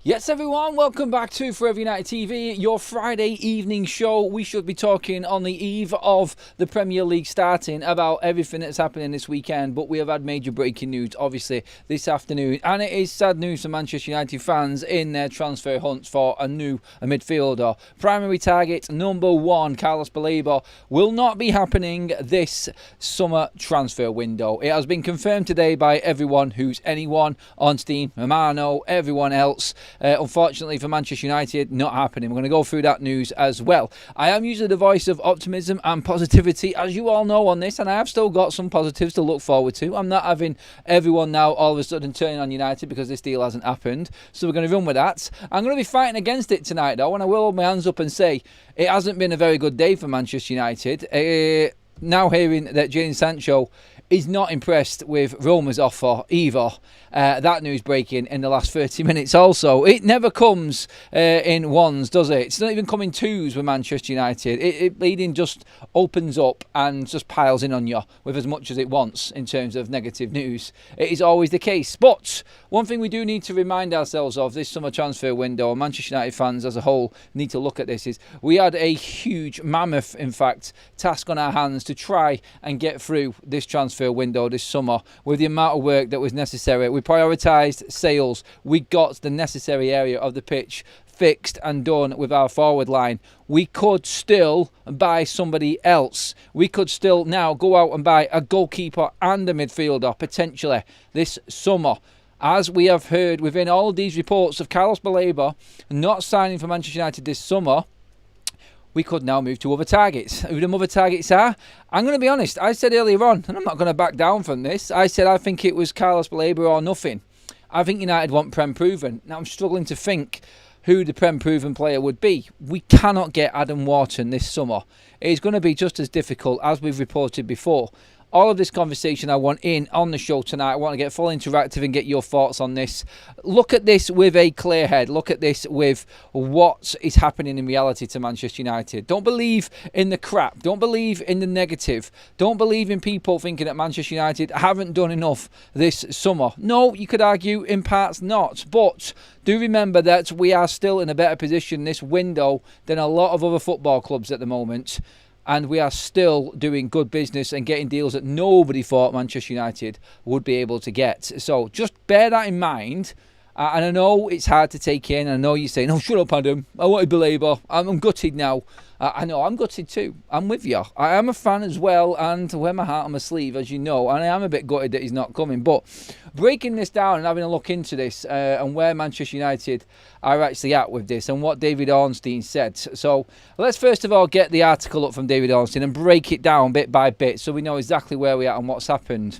Yes, everyone, welcome back to Forever United TV, your Friday evening show. We should be talking on the eve of the Premier League starting about everything that's happening this weekend, but we have had major breaking news, obviously, this afternoon, and it is sad news for Manchester United fans in their transfer hunts for a new midfielder. Primary target number one, Carlos Balbo, will not be happening this summer transfer window. It has been confirmed today by everyone who's anyone on Steam, Romano, everyone else. Unfortunately for Manchester United, not happening. We're going to go through that news as well. I am usually the voice of optimism and positivity, as you all know on this, and I have still got some positives to look forward to. I'm not having everyone now all of a sudden turning on United because this deal hasn't happened, so we're going to run with that. I'm going to be fighting against it tonight, though, and I will hold my hands up and say it hasn't been a very good day for Manchester United. Now hearing that Sancho is not impressed with Roma's offer either. That news breaking in the last 30 minutes also. It never comes in ones, does it? It's not even coming twos with Manchester United. Bleeding just opens up and just piles in on you with as much as it wants in terms of negative news. It is always the case. But one thing we do need to remind ourselves of this summer transfer window, and Manchester United fans as a whole need to look at this, is we had a huge, mammoth, in fact, task on our hands to try and get through this transfer window this summer with the amount of work that was necessary. We prioritised sales. We got the necessary area of the pitch fixed and done with our forward line. We could still buy somebody else. We could still now go out and buy a goalkeeper and a midfielder potentially this summer. As we have heard within all of these reports of Carlos Baleba not signing for Manchester United this summer, we could now move to other targets. Who the other targets are? I'm going to be honest. I said earlier on, and I'm not going to back down from this, I said I think it was Carlos Baleba or nothing. I think United want Prem proven. Now I'm struggling to think who the Prem proven player would be. We cannot get Adam Wharton this summer. It is going to be just as difficult as we've reported before. All of this conversation I want in on the show tonight. I want to get full interactive and get your thoughts on this. Look at this with a clear head. Look at this with what is happening in reality to Manchester United. Don't believe in the crap. Don't believe in the negative. Don't believe in people thinking that Manchester United haven't done enough this summer. No, you could argue in parts not. But do remember that we are still in a better position this window than a lot of other football clubs at the moment. And we are still doing good business and getting deals that nobody thought Manchester United would be able to get. So just bear that in mind. And I know it's hard to take in. I know you're saying, oh, shut up, Adam. I wanted Baleba. I'm gutted now. I know, I'm gutted too. I'm with you. I am a fan as well, and wear my heart on my sleeve, as you know. And I am a bit gutted that he's not coming. But breaking this down and having a look into this and where Manchester United are actually at with this and what David Ornstein said. So let's first of all get the article up from David Ornstein and break it down bit by bit so we know exactly where we are and what's happened.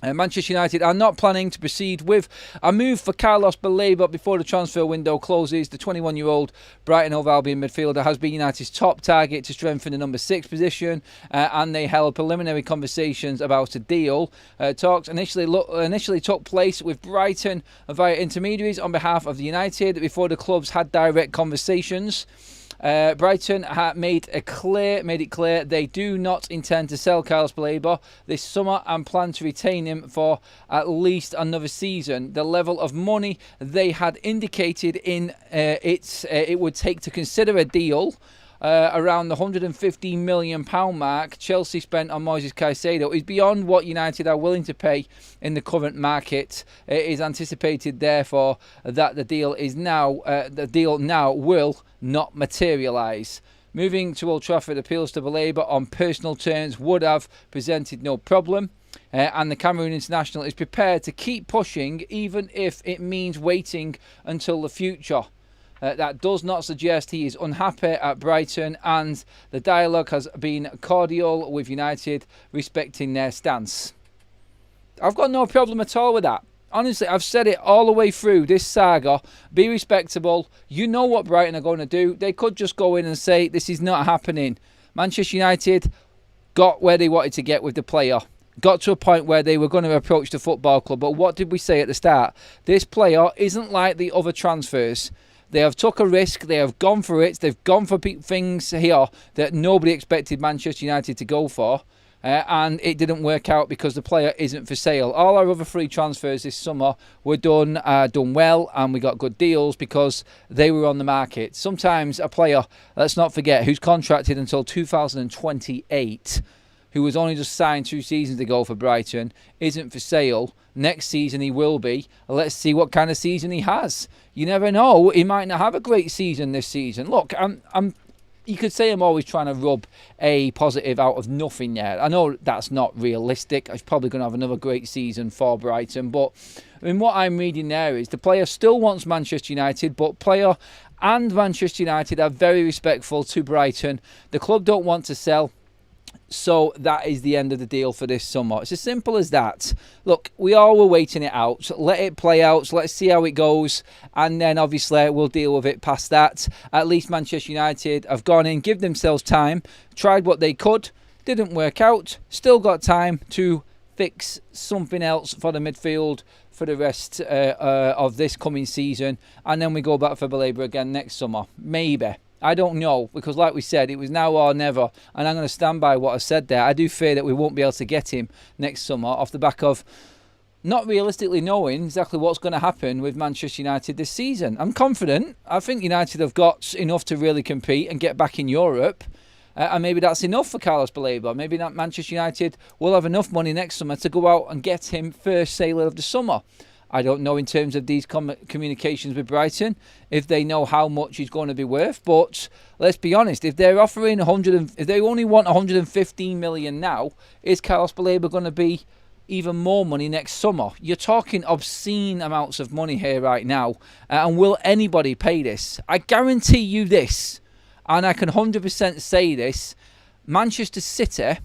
Manchester United are not planning to proceed with a move for Carlos Baleba before the transfer window closes. The 21-year-old Brighton Hove Albion midfielder has been United's top target to strengthen the number 6 position, and they held preliminary conversations about a deal. Talks initially took place with Brighton via intermediaries on behalf of the United before the clubs had direct conversations. Brighton made it clear they do not intend to sell Carlos Baleba this summer and plan to retain him for at least another season. The level of money they had indicated in it would take to consider a deal around the £150 million mark Chelsea spent on Moises Caicedo is beyond what United are willing to pay in the current market. It is anticipated, therefore, that the deal now will not materialise. Moving to Old Trafford, appeals to Baleba on personal terms would have presented no problem. And the Cameroon international is prepared to keep pushing, even if it means waiting until the future. That does not suggest he is unhappy at Brighton, and the dialogue has been cordial with United, respecting their stance. I've got no problem at all with that. Honestly, I've said it all the way through this saga. Be respectable. You know what Brighton are going to do. They could just go in and say, this is not happening. Manchester United got where they wanted to get with the player. Got to a point where they were going to approach the football club. But what did we say at the start? This player isn't like the other transfers. They have took a risk. They have gone for it. They've gone for things here that nobody expected Manchester United to go for. and it didn't work out because the player isn't for sale. All our other free transfers this summer were done well, and we got good deals because they were on the market. Sometimes a player, let's not forget, who's contracted until 2028, who was only just signed 2 seasons ago for Brighton, isn't for sale. Next season he will be. Let's see what kind of season he has. You never know. He might not have a great season this season. Look, you could say I'm always trying to rub a positive out of nothing yet. I know that's not realistic. He's probably going to have another great season for Brighton. But I mean, what I'm reading there is the player still wants Manchester United, but player and Manchester United are very respectful to Brighton. The club don't want to sell. So that is the end of the deal for this summer. It's as simple as that. Look, we all were waiting it out. Let it play out. Let's see how it goes. And then obviously we'll deal with it past that. At least Manchester United have gone in, give themselves time, tried what they could, didn't work out, still got time to fix something else for the midfield for the rest of this coming season. And then we go back for Baleba again next summer. Maybe. I don't know, because like we said, it was now or never, and I'm going to stand by what I said there. I do fear that we won't be able to get him next summer off the back of not realistically knowing exactly what's going to happen with Manchester United this season. I'm confident. I think United have got enough to really compete and get back in Europe, and maybe that's enough for Carlos Balbo. Maybe that Manchester United will have enough money next summer to go out and get him first sailor of the summer. I don't know in terms of these communications with Brighton if they know how much he's going to be worth. But let's be honest, if they're offering if they only want 115 million now, is Carlos Balebo going to be even more money next summer? You're talking obscene amounts of money here right now. And will anybody pay this? I guarantee you this, and I can 100% say this: Manchester City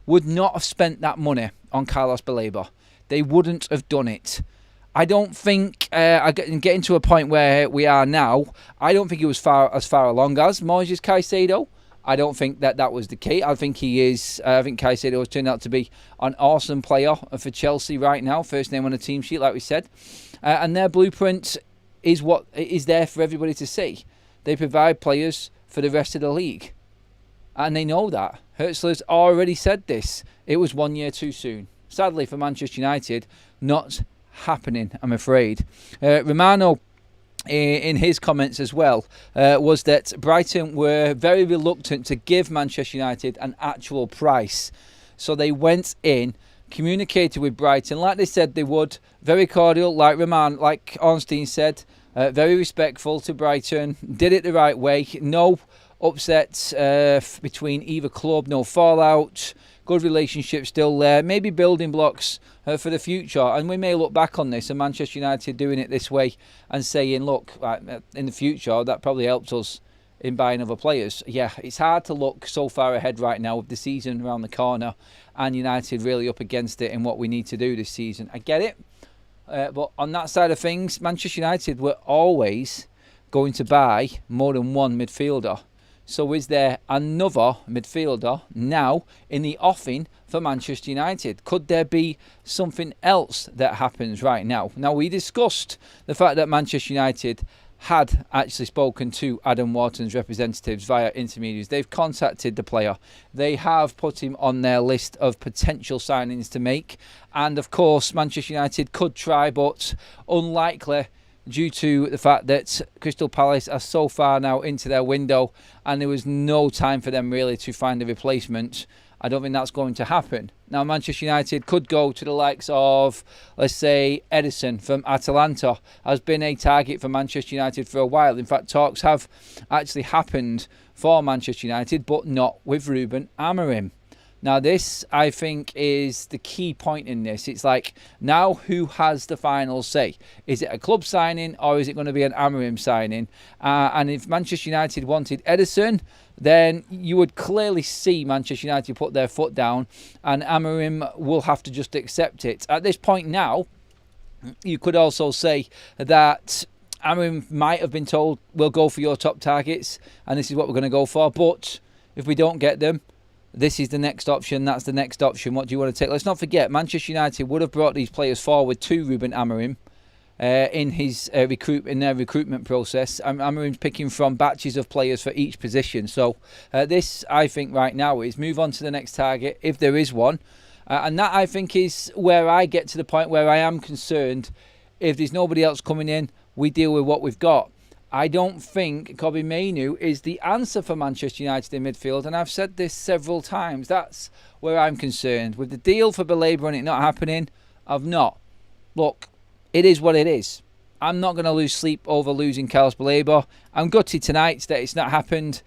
would not have spent that money on Carlos Balebo. They wouldn't have done it. I don't think, getting to a point where we are now, I don't think he was as far along as Moises Caicedo. I don't think that was the key. I think he is. I think Caicedo has turned out to be an awesome player for Chelsea right now. First name on the team sheet, like we said. And their blueprint is what is there for everybody to see. They provide players for the rest of the league. And they know that. Hertzler's already said this. It was 1 year too soon. Sadly for Manchester United, not happening, I'm afraid. Romano, in his comments as well, was that Brighton were very reluctant to give Manchester United an actual price. So they went in, communicated with Brighton like they said they would, very cordial, like Ornstein said, very respectful to Brighton, did it the right way, no upsets between either club, no fallout, good relationship still there, maybe building blocks for the future. And we may look back on this and Manchester United doing it this way and saying, look, in the future, that probably helped us in buying other players. Yeah, it's hard to look so far ahead right now with the season around the corner and United really up against it in what we need to do this season. I get it. But on that side of things, Manchester United were always going to buy more than one midfielder. So is there another midfielder now in the offing for Manchester United? Could there be something else that happens right now? Now, we discussed the fact that Manchester United had actually spoken to Adam Wharton's representatives via intermediaries. They've contacted the player. They have put him on their list of potential signings to make. And, of course, Manchester United could try, but unlikely, due to the fact that Crystal Palace are so far now into their window and there was no time for them really to find a replacement. I don't think that's going to happen. Now, Manchester United could go to the likes of, let's say, Ederson from Atalanta, has been a target for Manchester United for a while. In fact, talks have actually happened for Manchester United, but not with Ruben Amorim. Now, this, I think, is the key point in this. It's like, now who has the final say? Is it a club signing or is it going to be an Amorim signing? And if Manchester United wanted Ederson, then you would clearly see Manchester United put their foot down and Amorim will have to just accept it. At this point now, you could also say that Amorim might have been told, we'll go for your top targets and this is what we're going to go for. But if we don't get them, this is the next option, that's the next option. What do you want to take? Let's not forget, Manchester United would have brought these players forward to Ruben Amorim in his their recruitment process. I'm picking from batches of players for each position. So this, I think, right now is move on to the next target, if there is one. And that, I think, is where I get to the point where I am concerned. If there's nobody else coming in, we deal with what we've got. I don't think Kobbie Mainoo is the answer for Manchester United in midfield, and I've said this several times. That's where I'm concerned. With the deal for Baleba and it not happening, I've not. Look, it is what it is. I'm not going to lose sleep over losing Carlos Balbo. I'm gutted tonight that it's not happened.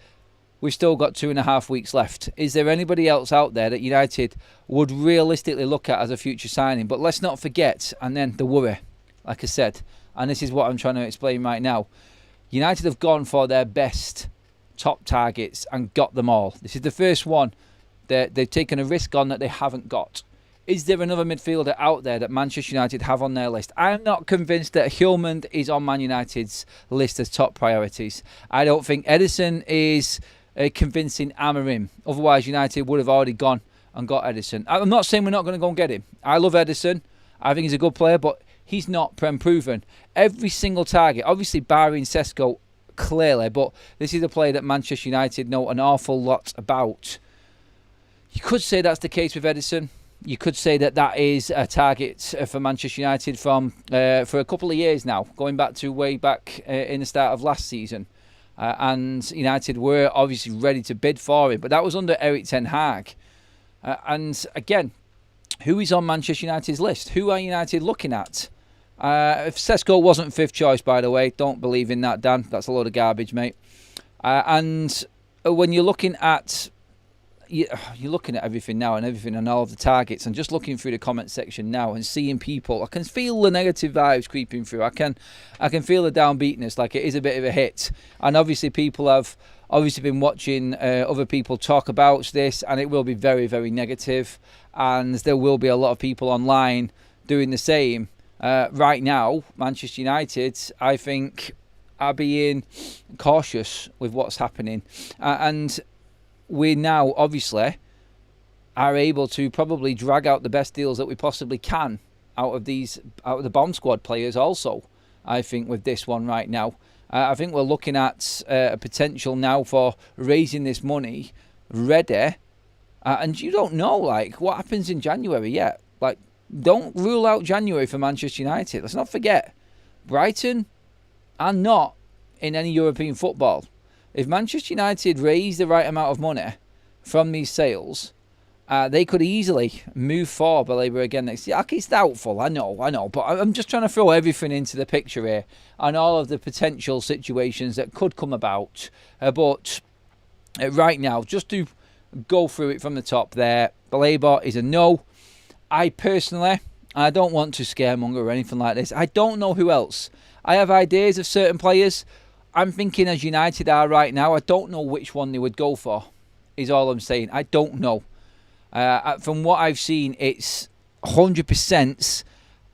We've still got 2.5 weeks left. Is there anybody else out there that United would realistically look at as a future signing? But let's not forget, and then the worry, like I said, and this is what I'm trying to explain right now. United have gone for their best top targets and got them all. This is the first one that they've taken a risk on that they haven't got. Is there another midfielder out there that Manchester United have on their list? I'm not convinced that Hjulmand is on Man United's list as top priorities. I don't think Ederson is convincing Amorim. Otherwise, United would have already gone and got Ederson. I'm not saying we're not going to go and get him. I love Ederson. I think he's a good player, but he's not Prem proven. Every single target, obviously barring Sesko clearly, but this is a player that Manchester United know an awful lot about. You could say that's the case with Ederson. You could say that that is a target for Manchester United from for a couple of years now, going back to way back in the start of last season. And United were obviously ready to bid for him, but that was under Erik ten Hag. And again, who is on Manchester United's list? Who are United looking at? If Sesko wasn't fifth choice, by the way, don't believe in that, Dan. That's a load of garbage, mate. And when you're looking at everything now and all of the targets, and just looking through the comment section now and seeing people, I can feel the negative vibes creeping through. I can feel the downbeatness, like it is a bit of a hit. And obviously people have been watching other people talk about this, and it will be very, very negative. And there will be a lot of people online doing the same. Right now, Manchester United, I think, are being cautious with what's happening. And we now, obviously, are able to probably drag out the best deals that we possibly can out of the bomb squad players also, I think, with this one right now. I think we're looking at a potential now for raising this money ready. And you don't know, like, what happens in January yet. Like, don't rule out January for Manchester United. Let's not forget, Brighton are not in any European football. If Manchester United raise the right amount of money from these sales, they could easily move for Baleba again next year. It's doubtful, I know, but I'm just trying to throw everything into the picture here and all of the potential situations that could come about. But right now, just to go through it from the top there, Baleba is a no. I personally, I don't want to scaremonger or anything like this. I don't know who else. I have ideas of certain players. I'm thinking as United are right now, I don't know which one they would go for, is all I'm saying. I don't know. From what I've seen, it's 100%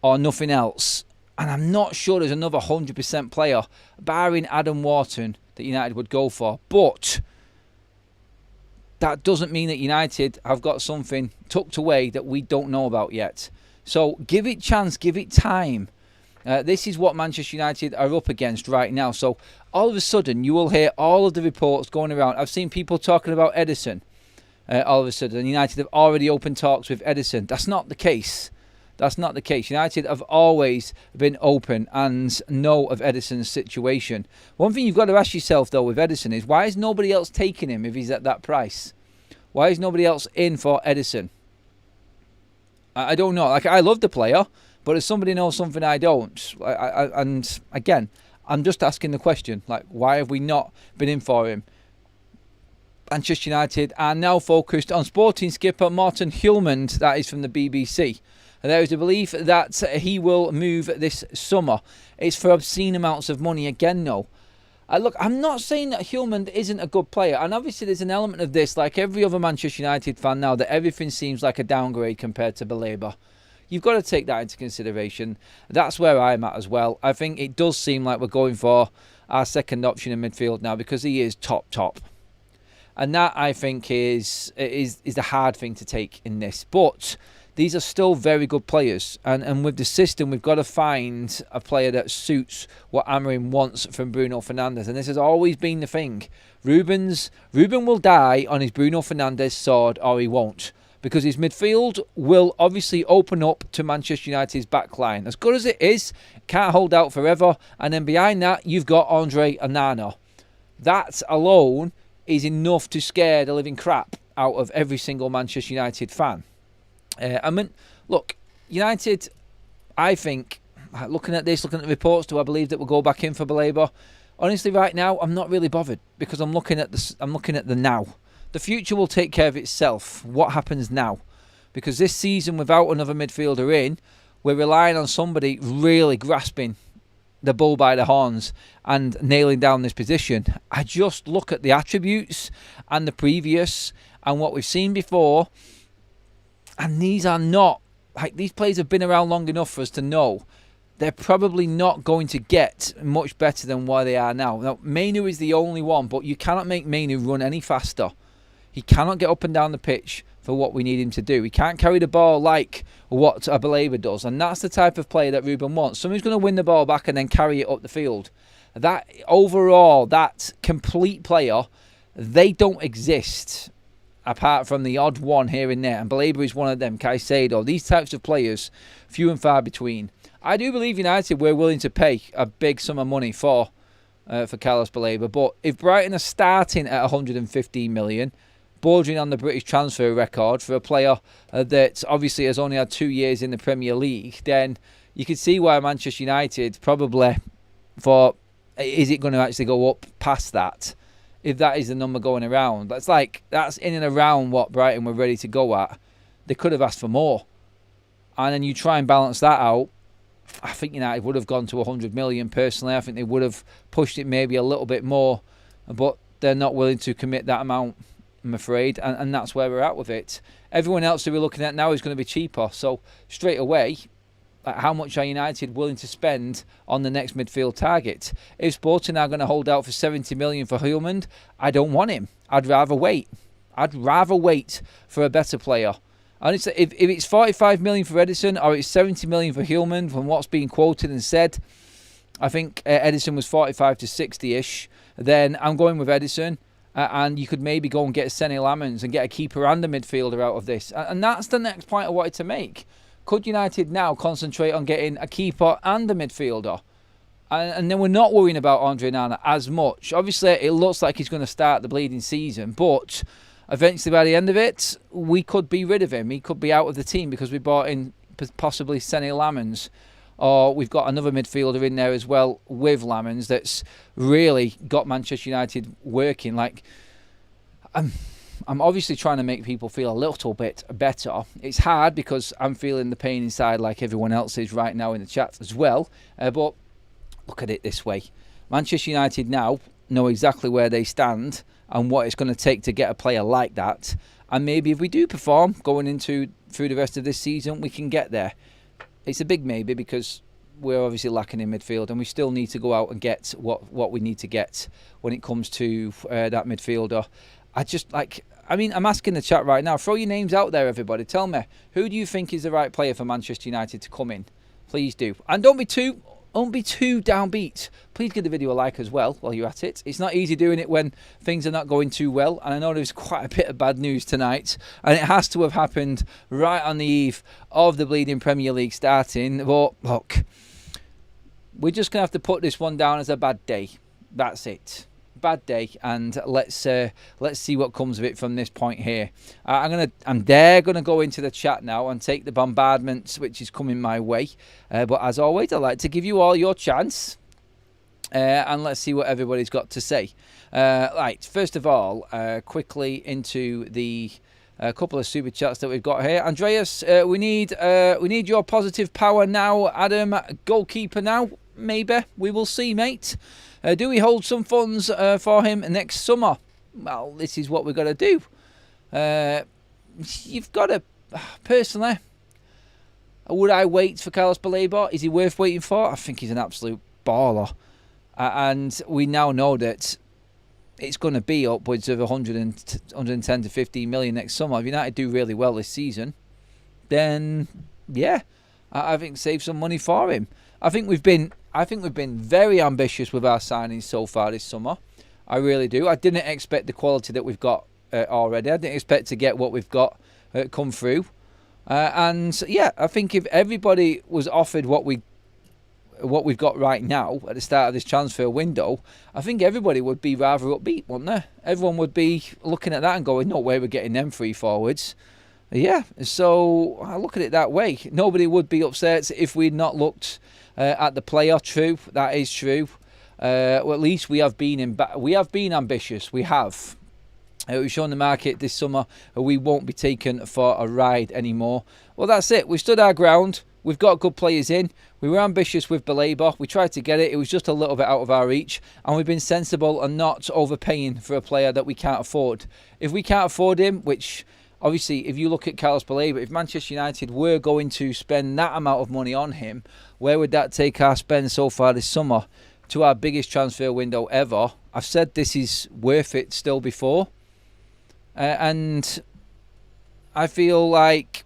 or nothing else. And I'm not sure there's another 100% player, barring Adam Wharton, that United would go for. But that doesn't mean that United have got something tucked away that we don't know about yet. So give it chance, give it time. This is what Manchester United are up against right now. So all of a sudden, you will hear all of the reports going around. I've seen people talking about Ederson. All of a sudden, United have already opened talks with Ederson. That's not the case. That's not the case. United have always been open and know of Ederson's situation. One thing you've got to ask yourself, though, with Ederson is, why is nobody else taking him if he's at that price? Why is nobody else in for Ederson? I don't know. Like, I love the player, but if somebody knows something I don't, and again, I'm just asking the question, like, why have we not been in for him? Manchester United are now focused on Sporting skipper Morten Hjulmand, that is from the BBC. There is a belief that he will move this summer. It's for obscene amounts of money again, though. Look, I'm not saying that Hjulmand isn't a good player, and obviously there's an element of this, like every other Manchester United fan now, that everything seems like a downgrade compared to Baleba. You've got to take that into consideration. That's where I'm at as well. I think it does seem like we're going for our second option in midfield now, because he is top. And that, I think, is the hard thing to take in this. But these are still very good players. And with the system, we've got to find a player that suits what Amorim wants from Bruno Fernandes. And this has always been the thing. Ruben will die on his Bruno Fernandes sword, or he won't. Because his midfield will obviously open up to Manchester United's back line. As good as it is, can't hold out forever. And then behind that, you've got Andre Onana. That alone is enough to scare the living crap out of every single Manchester United fan. I mean, look, United, I think, looking at this, looking at the reports, do I believe that we'll go back in for Baleba? Honestly, right now, I'm not really bothered because I'm looking at the now. The future will take care of itself. What happens now? Because this season, without another midfielder in, we're relying on somebody really grasping the bull by the horns and nailing down this position. I just look at the attributes and the previous and what we've seen before, and these are not, like, these players have been around long enough for us to know they're probably not going to get much better than where they are now. Now, Mainu is the only one, but you cannot make Mainu run any faster. He cannot get up and down the pitch for what we need him to do. He can't carry the ball like what a Baleba does. And that's the type of player that Ruben wants. Someone who's going to win the ball back and then carry it up the field. That overall, that complete player, they don't exist apart from the odd one here and there. And Baleba is one of them. Caicedo. These types of players, few and far between. I do believe United were willing to pay a big sum of money for Carlos Baleba. But if Brighton are starting at 115 million, bordering on the British transfer record for a player that obviously has only had 2 years in the Premier League, then you could see why Manchester United probably thought, is it going to actually go up past that? If that is the number going around. That's in and around what Brighton were ready to go at. They could have asked for more. And then you try and balance that out. I think United would have gone to 100 million personally. I think they would have pushed it maybe a little bit more. But they're not willing to commit that amount, I'm afraid, and that's where we're at with it. Everyone else who we're looking at now is going to be cheaper. So straight away, how much are United willing to spend on the next midfield target? If Sporting are going to hold out for 70 million for Hjulmand, I don't want him. I'd rather wait. I'd rather wait for a better player. And if it's 45 million for Edison or it's 70 million for Hjulmand, from what's being quoted and said, I think Edison was 45 to 60-ish, then I'm going with Edison. And you could maybe go and get Senny Lamens and get a keeper and a midfielder out of this. And that's the next point I wanted to make. Could United now concentrate on getting a keeper and a midfielder? And then we're not worrying about Andre Onana as much. Obviously, it looks like he's going to start the bleeding season. But eventually, by the end of it, we could be rid of him. He could be out of the team because we bought in possibly Senny Lamens. Or we've got another midfielder in there as well with Lamens that's really got Manchester United working. Like, I'm obviously trying to make people feel a little bit better. It's hard because I'm feeling the pain inside like everyone else is right now in the chat as well. But look at it this way. Manchester United now know exactly where they stand and what it's going to take to get a player like that. And maybe if we do perform going through the rest of this season, we can get there. It's a big maybe because we're obviously lacking in midfield and we still need to go out and get what we need to get when it comes to that midfielder. I'm asking the chat right now. Throw your names out there, everybody. Tell me, who do you think is the right player for Manchester United to come in? Please do. And don't be too downbeat. Please give the video a like as well while you're at it. It's not easy doing it when things are not going too well. And I know there's quite a bit of bad news tonight. And it has to have happened right on the eve of the bleeding Premier League starting. But look, we're just going to have to put this one down as a bad day. That's it. Bad day, and let's see what comes of it from this point here. I'm gonna go into the chat now and take the bombardment which is coming my way. But as always, I'd like to give you all your chance, and let's see what everybody's got to say. Right, first of all, quickly into the couple of super chats that we've got here. Andreas, we need your positive power now. Adam, goalkeeper now. Maybe we will see, mate. Do we hold some funds for him next summer? Well, this is what we've got to do. You've got to... Personally, would I wait for Carlos Balbo? Is he worth waiting for? I think he's an absolute baller. And we now know that it's going to be upwards of 110 to 15 million next summer. If United do really well this season, then yeah, I think save some money for him. I think we've been very ambitious with our signings so far this summer. I really do. I didn't expect the quality that we've got already. I didn't expect to get what we've got come through. And yeah, I think if everybody was offered what we've got right now at the start of this transfer window, I think everybody would be rather upbeat, wouldn't they? Everyone would be looking at that and going, no way we're getting them 3 forwards. Yeah, so I look at it that way. Nobody would be upset if we'd not looked at the player. True, that is true. Well, at least we have been ambitious. We have. We've shown the market this summer we won't be taken for a ride anymore. Well, that's it. We stood our ground. We've got good players in. We were ambitious with Baleba. We tried to get it. It was just a little bit out of our reach. And we've been sensible and not overpaying for a player that we can't afford. If we can't afford him, which obviously if you look at Carlos Baleba, if Manchester United were going to spend that amount of money on him, where would that take our spend so far this summer? To our biggest transfer window ever. I've said this is worth it still before. And I feel like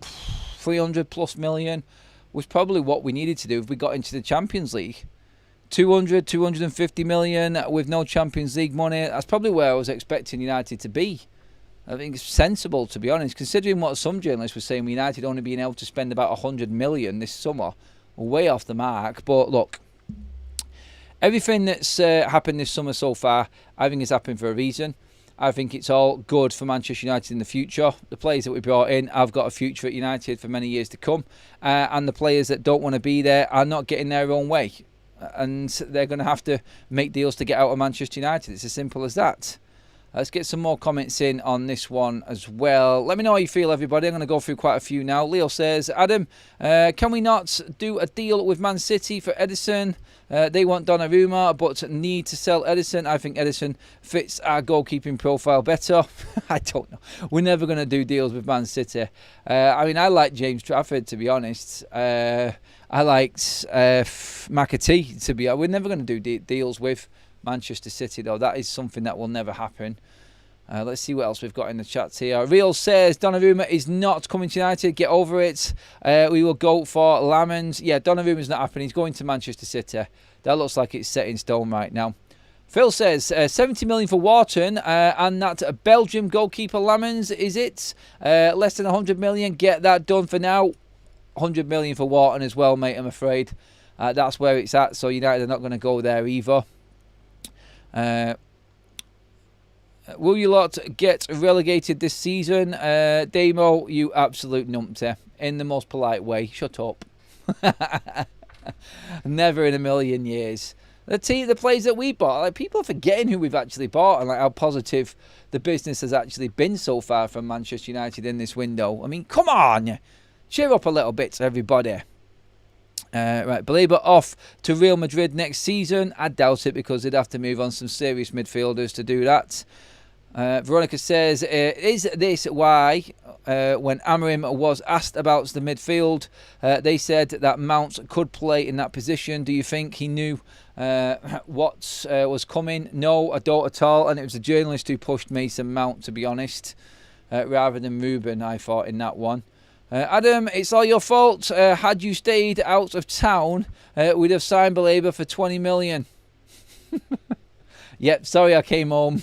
300 plus million was probably what we needed to do if we got into the Champions League. 200, 250 million with no Champions League money. That's probably where I was expecting United to be. I think it's sensible, to be honest, considering what some journalists were saying, United only being able to spend about 100 million this summer. Way off the mark. But look, everything that's happened this summer so far, I think it's happened for a reason. I think it's all good for Manchester United in the future. The players that we brought in have got a future at United for many years to come. And the players that don't want to be there are not getting their own way. And they're going to have to make deals to get out of Manchester United. It's as simple as that. Let's get some more comments in on this one as well. Let me know how you feel, everybody. I'm going to go through quite a few now. Leo says, Adam, can we not do a deal with Man City for Ederson? They want Donnarumma, but need to sell Ederson. I think Ederson fits our goalkeeping profile better. I don't know. We're never going to do deals with Man City. I mean, I like James Trafford, to be honest. I liked McAtee, to be honest. We're never going to do deals with Manchester City, though. That is something that will never happen. Let's see what else we've got in the chat here. Real says Donnarumma is not coming to United. Get over it. We will go for Lamens. Yeah, Donnarumma's not happening. He's going to Manchester City. That looks like it's set in stone right now. Phil says 70 million for Wharton and that Belgium goalkeeper Lamens, is it? Less than 100 million. Get that done for now. 100 million for Wharton as well, mate, I'm afraid. That's where it's at, so United are not going to go there either. Will you lot get relegated this season? Damo, you absolute numpty. In the most polite way. Shut up. Never in a million years. The players that we bought, like, people are forgetting who we've actually bought and like how positive the business has actually been so far from Manchester United in this window. I mean, come on. Cheer up a little bit, everybody. Right, Baleba off to Real Madrid next season. I doubt it, because they'd have to move on some serious midfielders to do that. Veronica says, is this why when Amorim was asked about the midfield, they said that Mount could play in that position? Do you think he knew what was coming? No, I don't at all. And it was a journalist who pushed Mason Mount, to be honest, rather than Ruben, I thought, in that one. Adam, it's all your fault. Had you stayed out of town, we'd have signed Baleba for 20 million. Yep, sorry I came home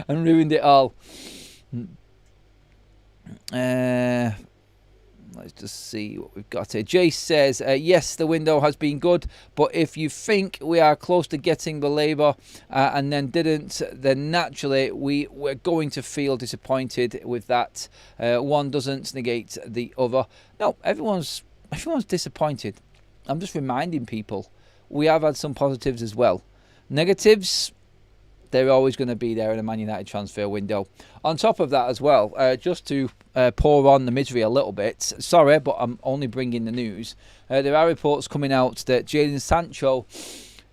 and ruined it all. Let's just see what we've got here. Jace says, yes, the window has been good, but if you think we are close to getting Baleba and then didn't, then naturally we're going to feel disappointed with that. One doesn't negate the other. No, everyone's disappointed. I'm just reminding people we have had some positives as well. Negatives, they're always going to be there in a Man United transfer window. On top of that as well, just to pour on the misery a little bit, sorry, but I'm only bringing the news. There are reports coming out that Jadon Sancho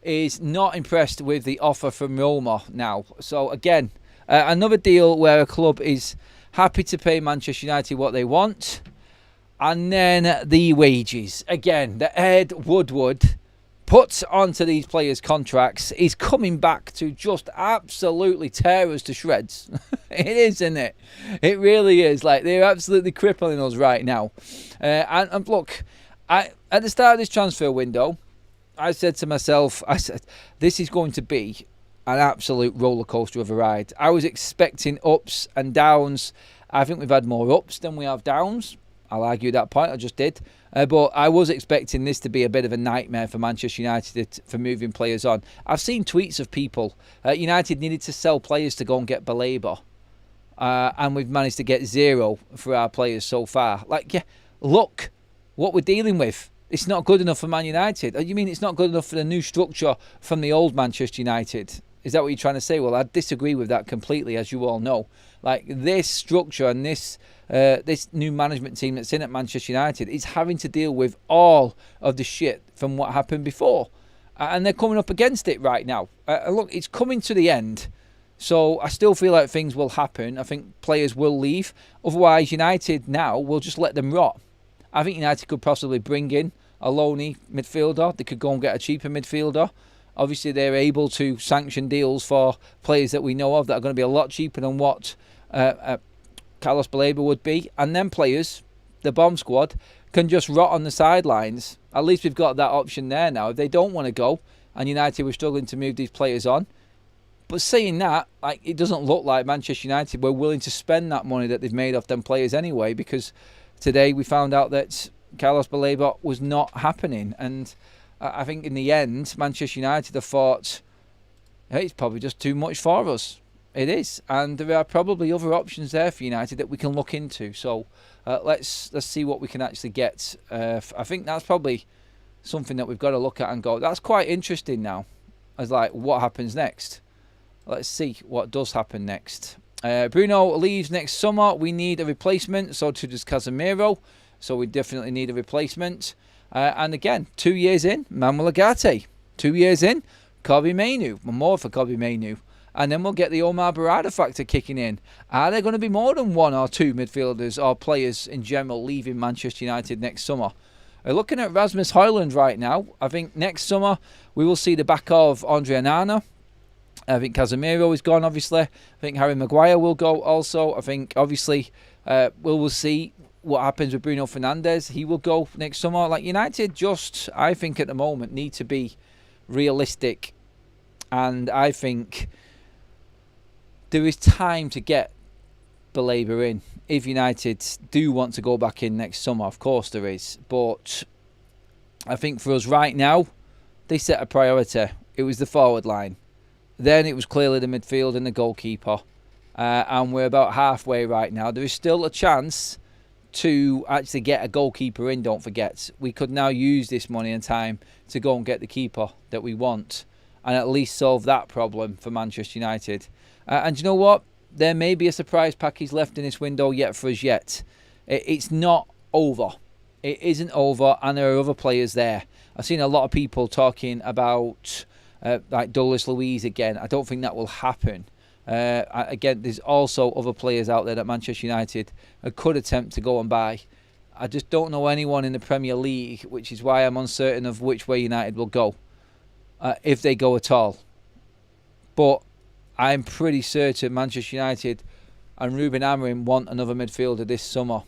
is not impressed with the offer from Roma now. So again, another deal where a club is happy to pay Manchester United what they want. And then the wages. Again, the Ed Woodward put onto these players' contracts is coming back to just absolutely tear us to shreds. It is, isn't it? It really is. Like, they're absolutely crippling us right now. And look, at the start of this transfer window, I said to myself, this is going to be an absolute roller coaster of a ride. I was expecting ups and downs. I think we've had more ups than we have downs. I'll argue that point. I just did. But I was expecting this to be a bit of a nightmare for Manchester United for moving players on. I've seen tweets of people. United needed to sell players to go and get Baleba. And we've managed to get 0 for our players so far. Like, yeah, look what we're dealing with. It's not good enough for Man United. You mean it's not good enough for the new structure from the old Manchester United? Is that what you're trying to say? Well, I disagree with that completely, as you all know. Like, this structure and this new management team that's in at Manchester United is having to deal with all of the shit from what happened before. And they're coming up against it right now. Look, it's coming to the end. So I still feel like things will happen. I think players will leave. Otherwise, United now will just let them rot. I think United could possibly bring in a loanee midfielder. They could go and get a cheaper midfielder. Obviously, they're able to sanction deals for players that we know of that are going to be a lot cheaper than what Carlos Balbo would be. And then players, the bomb squad, can just rot on the sidelines. At least we've got that option there now. If they don't want to go, and United were struggling to move these players on. But saying that, like, it doesn't look like Manchester United were willing to spend that money that they've made off them players anyway, because today we found out that Carlos Balbo was not happening. And I think in the end, Manchester United have thought, hey, it's probably just too much for us. It is. And there are probably other options there for United that we can look into. So let's see what we can actually get. I think that's probably something that we've got to look at and go, that's quite interesting now. As like, what happens next? Let's see what does happen next. Bruno leaves next summer. We need a replacement. So too does Casemiro. So we definitely need a replacement. And again, 2 years in, Manuel Ugarte. 2 years in, Kobbie Mainoo. More for Kobbie Mainoo. And then we'll get the Omar Barada factor kicking in. Are there going to be more than 1 or 2 midfielders or players in general leaving Manchester United next summer? Looking at Rasmus Højlund right now, I think next summer we will see the back of Andre Onana. I think Casemiro is gone, obviously. I think Harry Maguire will go also. I think, obviously, we'll see what happens with Bruno Fernandes. He will go next summer. Like, United just, I think at the moment, need to be realistic. And I think there is time to get Baleba in. If United do want to go back in next summer, of course there is. But I think for us right now, they set a priority. It was the forward line. Then it was clearly the midfield and the goalkeeper. And we're about halfway right now. There is still a chance to actually get a goalkeeper in, don't forget. We could now use this money and time to go and get the keeper that we want and at least solve that problem for Manchester United. And you know what? There may be a surprise package left in this window yet for us yet. It's not over. It isn't over, and there are other players there. I've seen a lot of people talking about like Douglas Luiz again. I don't think that will happen. Again, there's also other players out there that Manchester United could attempt to go and buy. I just don't know anyone in the Premier League, which is why I'm uncertain of which way United will go, if they go at all. But I'm pretty certain Manchester United and Ruben Amorim want another midfielder this summer.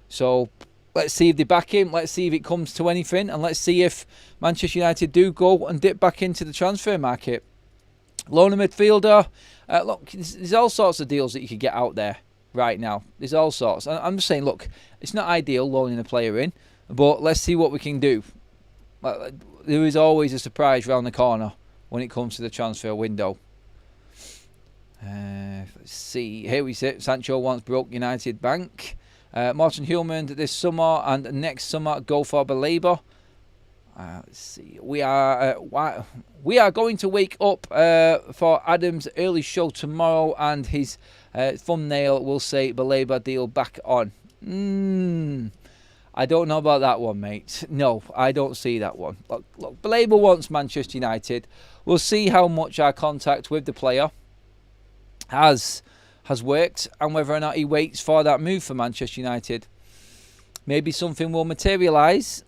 So let's see if they back him. Let's see if it comes to anything. And let's see if Manchester United do go and dip back into the transfer market. Loan a midfielder. Look, there's all sorts of deals that you could get out there right now. There's all sorts. I'm just saying, look, it's not ideal loaning a player in, but let's see what we can do. There is always a surprise round the corner when it comes to the transfer window. Let's see. Here we sit. Sancho once broke United Bank. Martin Hillman this summer and next summer go for Baleba. Let's see. We are going to wake up for Adam's early show tomorrow, and his thumbnail will say Baleba deal back on. I don't know about that one, mate. No, I don't see that one. Look, Baleba wants Manchester United. We'll see how much our contact with the player has worked and whether or not he waits for that move for Manchester United. Maybe something will materialise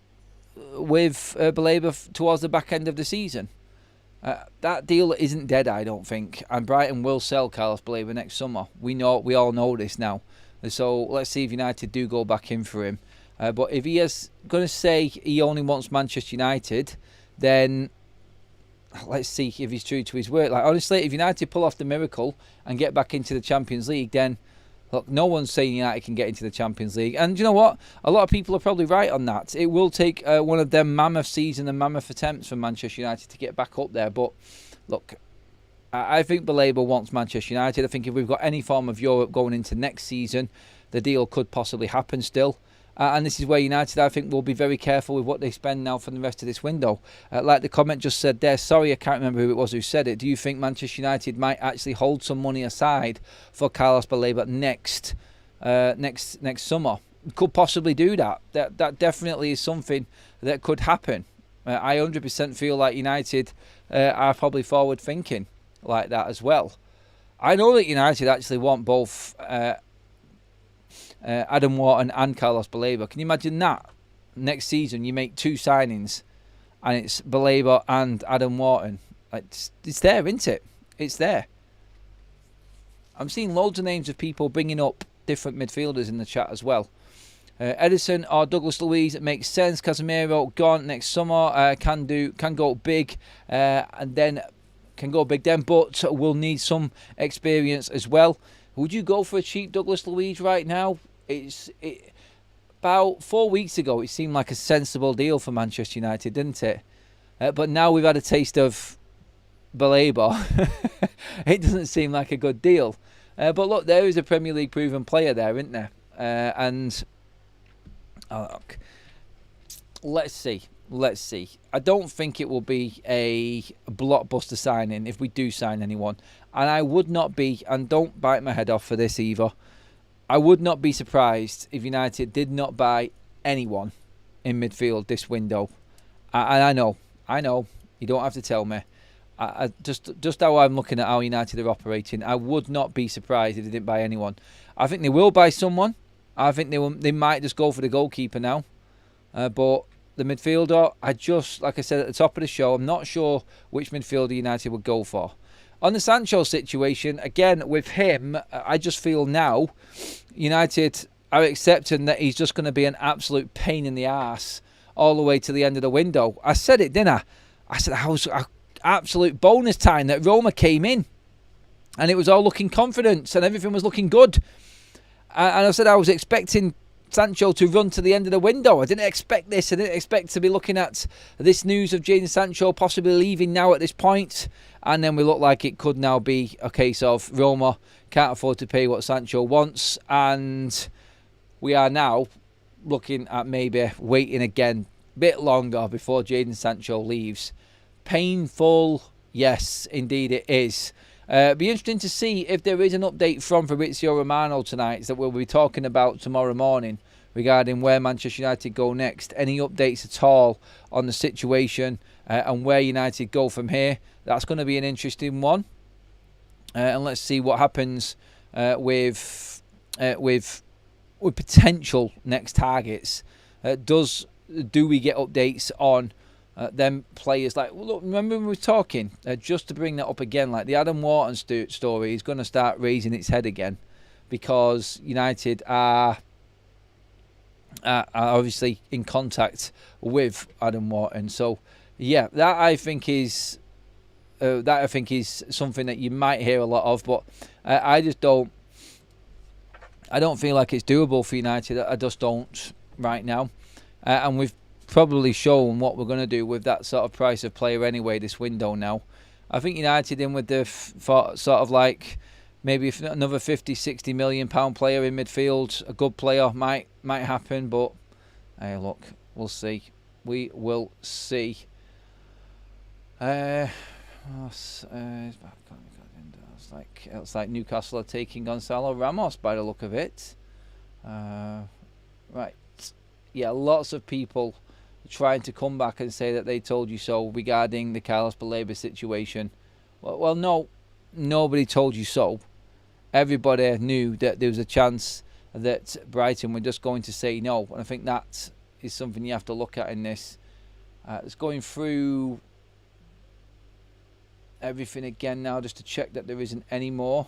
with Baleba towards the back end of the season. That deal isn't dead, I don't think, and Brighton will sell Carlos Baleba next summer. We all know this now. So let's see if United do go back in for him. But if he is going to say he only wants Manchester United, then let's see if he's true to his word. Like, honestly, if United pull off the miracle and get back into the Champions League, then look, no one's saying United can get into the Champions League. And you know what? A lot of people are probably right on that. It will take one of them mammoth season and mammoth attempts for Manchester United to get back up there. But look, I think Baleba wants Manchester United. I think if we've got any form of Europe going into next season, the deal could possibly happen still. And this is where United, I think, will be very careful with what they spend now for the rest of this window. Like the comment just said there, sorry, I can't remember who it was who said it. Do you think Manchester United might actually hold some money aside for Carlos Baleba next summer? Could possibly do that. That definitely is something that could happen. I 100% feel like United are probably forward thinking like that as well. I know that United actually want both Adam Wharton and Carlos Baleba. Can you imagine that? Next season you make 2 signings and it's Baleba and Adam Wharton. It's there, isn't it? It's there. I'm seeing loads of names of people bringing up different midfielders in the chat as well. Edison or Douglas Luiz, it makes sense. Casemiro gone next summer. Can go big and then can go big then, but will need some experience as well. Would you go for a cheap Douglas Luiz right now? About 4 weeks ago, it seemed like a sensible deal for Manchester United, didn't it? But now we've had a taste of Baleba. It doesn't seem like a good deal. But look, there is a Premier League proven player there, isn't there? Look, let's see. I don't think it will be a blockbuster signing if we do sign anyone. And I would not be, and don't bite my head off for this either, I would not be surprised if United did not buy anyone in midfield this window. And I know, you don't have to tell me. Just how I'm looking at how United are operating, I would not be surprised if they didn't buy anyone. I think they will buy someone. I think they might just go for the goalkeeper now. But the midfielder, like I said at the top of the show, I'm not sure which midfielder United would go for. On the Sancho situation, again, with him, I just feel now United are accepting that he's just going to be an absolute pain in the arse all the way to the end of the window. I said it, didn't I? I said I was absolute bonus time that Roma came in and it was all looking confidence and everything was looking good. And I said I was expecting Sancho to run to the end of the window. I didn't expect this. I didn't expect to be looking at this news of Jadon Sancho possibly leaving now at this point. And then we look like it could now be a case of Roma can't afford to pay what Sancho wants. And we are now looking at maybe waiting again a bit longer before Jadon Sancho leaves. Painful. Yes, indeed it is. Be interesting to see if there is an update from Fabrizio Romano tonight that we'll be talking about tomorrow morning regarding where Manchester United go next. Any updates at all on the situation and where United go from here? That's going to be an interesting one. And let's see what happens with potential next targets. Do we get updates on them players? Like, look, remember when we were talking, just to bring that up again, like the Adam Wharton story is going to start raising its head again because United are obviously in contact with Adam Wharton. So yeah, that I think is something that you might hear a lot of, but I don't feel like it's doable for United. I just don't right now, and we've probably shown what we're going to do with that sort of price of player anyway this window now. I think United in with the sort of like maybe another 50-60 million pound player in midfield, a good player might happen, but hey, look, we'll see. We will see. It's like Newcastle are taking Gonzalo Ramos by the look of it. Right. Yeah, lots of people trying to come back and say that they told you so regarding the Carlos Baleba situation. Well, no, nobody told you so. Everybody knew that there was a chance that Brighton were just going to say no. And I think that is something you have to look at in this. It's going through everything again now just to check that there isn't any more.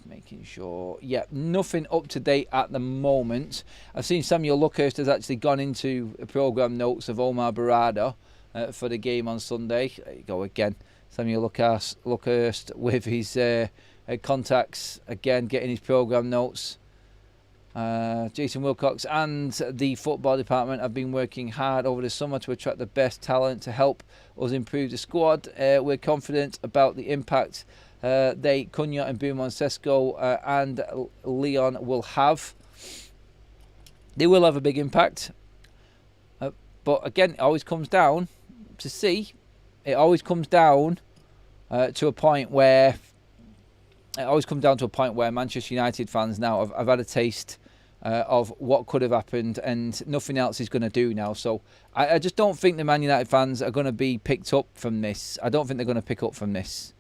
Making sure, yeah, nothing up to date at the moment. I've seen Samuel Luckhurst has actually gone into programme notes of Omar Barada for the game on Sunday. There you go again, Samuel Luckhurst with his contacts again, getting his programme notes. Jason Wilcox and the football department have been working hard over the summer to attract the best talent to help us improve the squad. We're confident about the impact Cunha and Beaumont Sesko and Leon will have. They will have a big impact. But again, it always comes down to see. It always comes down to a point where Manchester United fans now have had a taste of what could have happened, and nothing else is going to do now. So I just don't think the Man United fans are going to be picked up from this. I don't think they're going to pick up from this.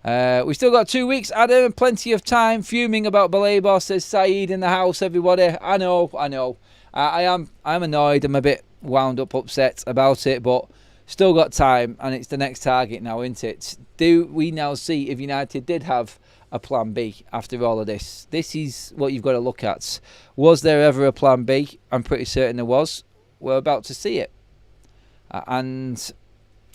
We still got 2 weeks, Adam, and plenty of time. Fuming about Baleba, says Saeed in the house, everybody. I know. I'm annoyed. I'm a bit wound up, upset about it, but still got time, and it's the next target now, isn't it? Do we now see if United did have a plan B after all of this? This is what you've got to look at. Was there ever a plan B? I'm pretty certain there was. We're about to see it. And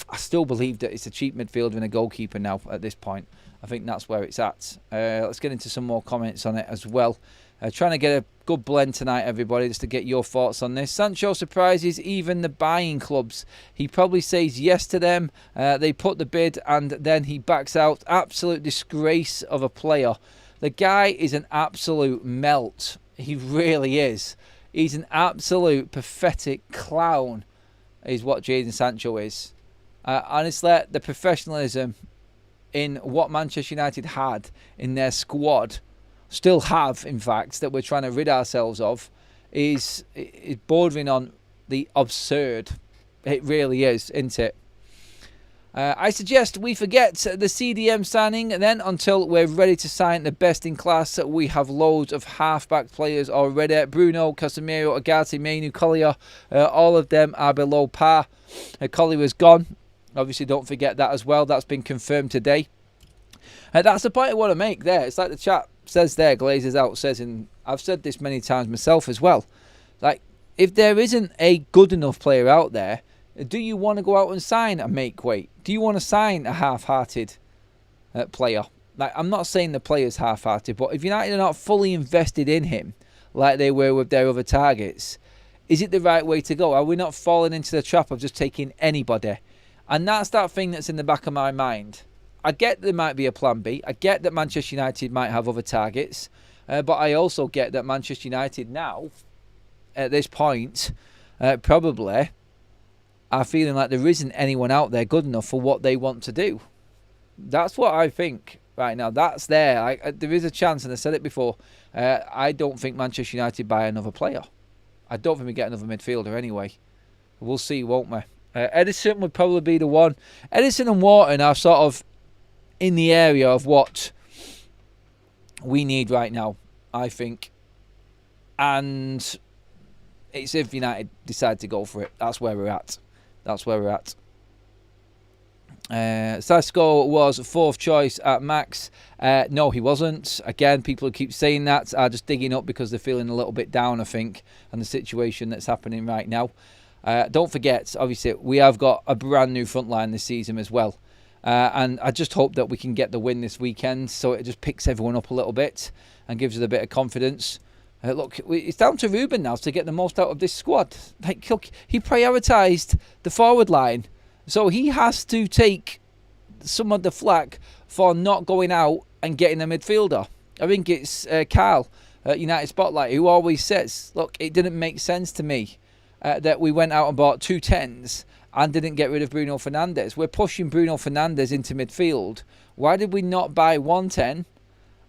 I still believe that it's a cheap midfielder and a goalkeeper now at this point. I think that's where it's at. Let's get into some more comments on it as well. Trying to get a good blend tonight, everybody, just to get your thoughts on this. Sancho surprises even the buying clubs. He probably says yes to them. They put the bid and then he backs out. Absolute disgrace of a player. The guy is an absolute melt. He really is. He's an absolute pathetic clown, is what Jadon Sancho is. Honestly, the professionalism in what Manchester United had in their squad, still have, in fact, that we're trying to rid ourselves of, is bordering on the absurd. It really is, isn't it? I suggest we forget the CDM signing then until we're ready to sign the best in class. We have loads of half-back players already. Bruno, Casemiro, Agati, Mainu, Collier, all of them are below par. Collier was gone. Obviously, don't forget that as well. That's been confirmed today. That's the point I want to make there. It's like the chat says there, Glazers Out says, and I've said this many times myself as well. Like, if there isn't a good enough player out there, do you want to go out and sign a make weight? Do you want to sign a half-hearted player? Like, I'm not saying the player's half-hearted, but if United are not fully invested in him, like they were with their other targets, is it the right way to go? Are we not falling into the trap of just taking anybody? And that's that thing that's in the back of my mind. I get there might be a plan B. I get that Manchester United might have other targets. But I also get that Manchester United now, at this point, probably are feeling like there isn't anyone out there good enough for what they want to do. That's what I think right now. That's there. There is a chance, and I said it before, I don't think Manchester United buy another player. I don't think we get another midfielder anyway. We'll see, won't we? Edison would probably be the one. Edison and Wharton are sort of in the area of what we need right now, I think. And it's if United decide to go for it. That's where we're at. Sesko was fourth choice at Max. No, he wasn't. Again, people who keep saying that are just digging up because they're feeling a little bit down, I think, on the situation that's happening right now. Don't forget, obviously, we have got a brand new front line this season as well. And I just hope that we can get the win this weekend so it just picks everyone up a little bit and gives us a bit of confidence. Look, it's down to Ruben now to get the most out of this squad. Like, look, he prioritised the forward line. So he has to take some of the flack for not going out and getting a midfielder. I think it's Carl, United Spotlight, who always says, look, it didn't make sense to me that we went out and bought 2 10s and didn't get rid of Bruno Fernandes. We're pushing Bruno Fernandes into midfield. Why did we not buy 1 10,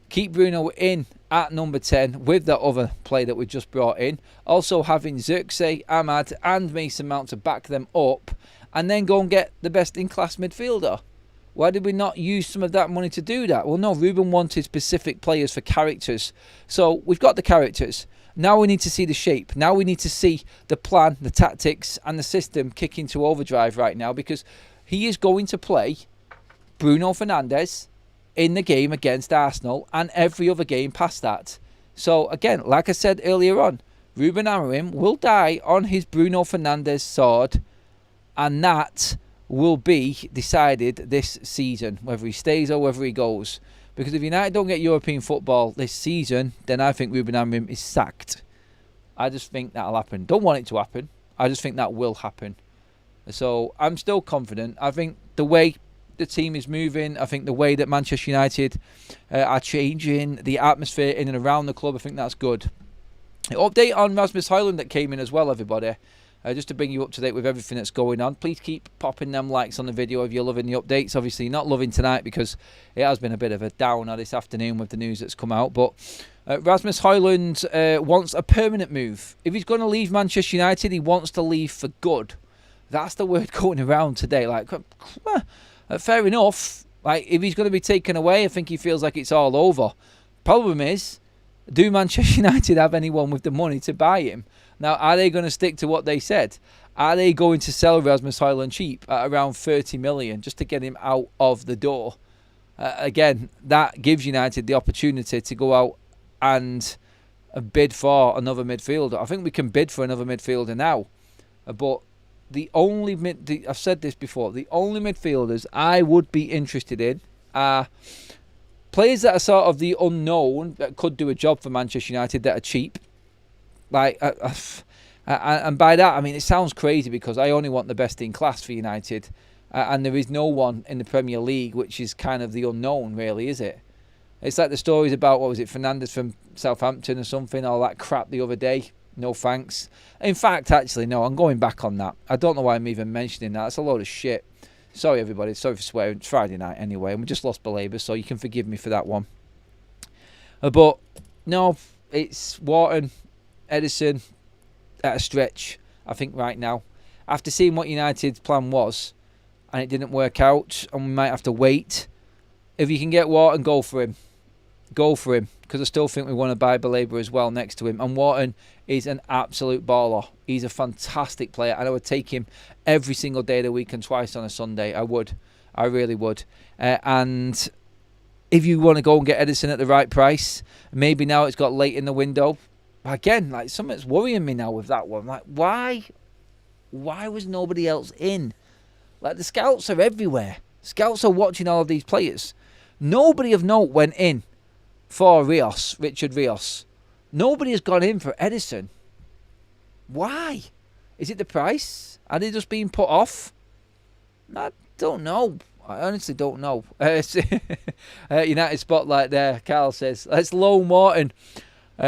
keep Bruno in at number 10 with that other play that we just brought in, also having Xerxes, Ahmad and Mason Mount to back them up, and then go and get the best-in-class midfielder? Why did we not use some of that money to do that? Well, no, Ruben wanted specific players for characters. So we've got the characters. Now we need to see the shape. Now we need to see the plan, the tactics, and the system kick into overdrive right now, because he is going to play Bruno Fernandes in the game against Arsenal and every other game past that. So again, like I said earlier on, Ruben Amorim will die on his Bruno Fernandes sword, and that will be decided this season, whether he stays or whether he goes. Because if United don't get European football this season, then I think Ruben Amorim is sacked. I just think that'll happen. Don't want it to happen. I just think that will happen. So I'm still confident. I think the way the team is moving, I think the way that Manchester United are changing the atmosphere in and around the club, I think that's good. Update on Rasmus Højlund that came in as well, everybody. Just to bring you up to date with everything that's going on. Please keep popping them likes on the video if you're loving the updates. Obviously, you're not loving tonight because it has been a bit of a downer this afternoon with the news that's come out. But Rasmus Højlund wants a permanent move. If he's going to leave Manchester United, he wants to leave for good. That's the word going around today. Like, fair enough. Like, if he's going to be taken away, I think he feels like it's all over. Problem is, do Manchester United have anyone with the money to buy him? Now, are they going to stick to what they said? Are they going to sell Rasmus Højlund cheap at around 30 million just to get him out of the door? Again, that gives United the opportunity to go out and bid for another midfielder. I think we can bid for another midfielder now. But I've said this before, the only midfielders I would be interested in are players that are sort of the unknown that could do a job for Manchester United that are cheap. Like, and by that I mean, it sounds crazy because I only want the best in class for United, and there is no one in the Premier League which is kind of the unknown, really, is it? It's like the stories about, what was it, Fernandes from Southampton or something, all that crap the other day. No thanks. In fact, actually, no, I'm going back on that. I don't know why I'm even mentioning that. It's a load of shit. Sorry, everybody. Sorry for swearing. It's Friday night anyway, and we just lost Baleba, so you can forgive me for that one. But no, it's Wharton, Edison at a stretch, I think, right now. After seeing what United's plan was, and it didn't work out, and we might have to wait. If you can get Wharton, go for him. Go for him, because I still think we want to buy Baleba as well next to him. And Wharton is an absolute baller. He's a fantastic player, and I would take him every single day of the week and twice on a Sunday. I would. I really would. And if you want to go and get Edison at the right price, maybe now it's got late in the window. Again, like, something's worrying me now with that one. Like, why was nobody else in? Like, the scouts are everywhere. Scouts are watching all of these players. Nobody of note went in for Richard Rios. Nobody has gone in for Edison. Why? Is it the price? Are they just being put off? I don't know. I honestly don't know. United Spotlight there. Carl says, let's loan Wharton. Who